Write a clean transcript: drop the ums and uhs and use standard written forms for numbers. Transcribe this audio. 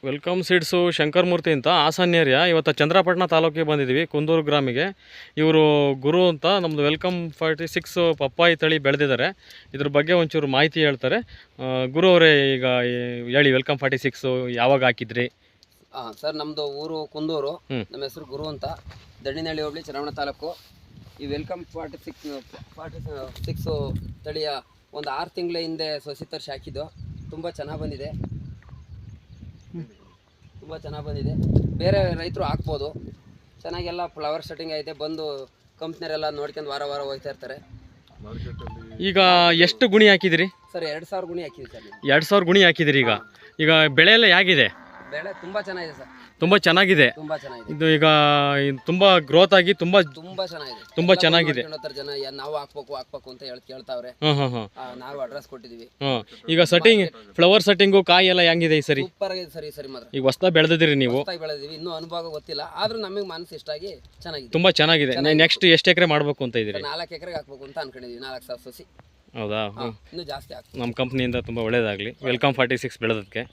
Welcome seeds Shankaramurthy ಅಂತ Haasan area. ಇವತ್ತು ಚಂದ್ರಪಟ್ಟಣ ತಾಲೂಕಿಗೆ ಬಂದಿದ್ದೀವಿ, ಕುಂದೂರು ಗ್ರಾಮಿಗೆ. ಇವರು ಗುರು ಅಂತ ನಮ್ಮದು ವೆಲ್ಕಮ್ 46 ಪಪ್ಪಾಯಿ ತಳಿ ಬೆಳೆದಿದ್ದಾರೆ. ಇದ್ರ ಬಗ್ಗೆ ಒಂಚೂರು ಮಾಹಿತಿ ಹೇಳ್ತಾರೆ. ಗುರು ಅವರೇ, ಈಗ ಹೇಳಿ, ವೆಲ್ಕಮ್ 46 ಯಾವಾಗ ಹಾಕಿದ್ರಿ? ಸರ್, ನಮ್ಮದು ಊರು ಕುಂದೂರು. ನಮ್ಮ ಹೆಸರು ಗುರು ಅಂತ, ದಂಡಿನಹಳ್ಳಿ ಹೋಬಳಿ, ಚನ್ನಪಟ್ಟಣ ತಾಲೂಕು. ಈ ವೆಲ್ಕಮ್ 46 ತಳಿಯ ಒಂದು 6 ತಿಂಗಳ ಹಿಂದೆ ಸಸಿ ತರಿಸಿ ಹಾಕಿದ್ದು. ತುಂಬ ಚೆನ್ನಾಗಿ ಬಂದಿದೆ, ಬೇರೆ ರೈತರು ಹಾಕ್ಬೋದು. ಚೆನ್ನಾಗೆಲ್ಲ ಫ್ಲವರ್ ಸೆಟ್ಟಿಂಗ್ ಐತೆ. ಬಂದು ಕಂಪ್ನಿಯರೆಲ್ಲ ನೋಡ್ಕೊಂಡು ವಾರ ಹೋಗ್ತಾ ಇರ್ತಾರೆ. ಈಗ ಎಷ್ಟು ಗುಣಿ ಹಾಕಿದಿರಿ ಸರ್? 2000 ಗುಣಿ ಹಾಕಿದ್ವಿ ಸರ್. 2000 ಗುಣಿ ಹಾಕಿದಿರಿ. ಈಗ ಬೆಳೆ ಎಲ್ಲ ಹೇಗಿದೆ? ಬೆಳೆ ತುಂಬ ಚೆನ್ನಾಗಿದೆ ಸರ್, ತುಂಬ ಚೆನ್ನಾಗಿದೆ. ಇದು ಈಗ ತುಂಬ ಗ್ರೋತ್ ಆಗಿ ತುಂಬ ಚೆನ್ನಾಗಿದೆ. ಜನ ನಾವು ಹಾಕ್ಬೇಕು ಅಂತ ಕೇಳ್ತಾವ್ರೆ. ನಾವು ಅಡ್ರೆಸ್ ಕೊಟ್ಟಿದೀವಿ. ಈಗ ಸೆಟ್ಟಿಂಗ್, ಫ್ಲವರ್ ಸೆಟ್ಟಿಂಗು, ಕಾಯಿ ಎಲ್ಲ ಹೆಂಗಿದೆ ಈ ಸರಿ? ಸೂಪರ್ ಆಗಿದೆ ಸರ್. ಈ ಸರಿ ಮಾತ್ರ ಈಗ ಹೊಸದಾಗಿ ಬೆಳೆದಿದ್ದೀರಿ ನೀವು? ಬೆಳೆದಿದ್ದೀವಿ, ಇನ್ನೂ ಅನುಭವ ಗೊತ್ತಿಲ್ಲ, ಆದ್ರೂ ನಮಗೆ ಮನಸ್ಸು ಇಷ್ಟ ಆಗಿ ಚೆನ್ನಾಗಿದೆ, ತುಂಬ ಚೆನ್ನಾಗಿದೆ. ನೆಕ್ಸ್ಟ್ ಎಷ್ಟು ಎಕರೆ ಮಾಡಬೇಕು ಅಂತ ಇದ್ದೀರಿ? 4 ಎಕರೆಗೆ ಹಾಕ್ಬೇಕು ಅಂತ ಅನ್ಕೊಂಡಿದೀವಿ. 4000 ಸಸಿ. ಹೌದಾ? ಇನ್ನೂ ಜಾಸ್ತಿ ಆಗ್ತದೆ. ನಮ್ಮ ಕಂಪ್ನಿಯಿಂದ ತುಂಬ ಒಳ್ಳೇದಾಗಲಿ. ವೆಲ್ಕಮ್ 46 ಬೆಳೆದಕ್ಕೆ.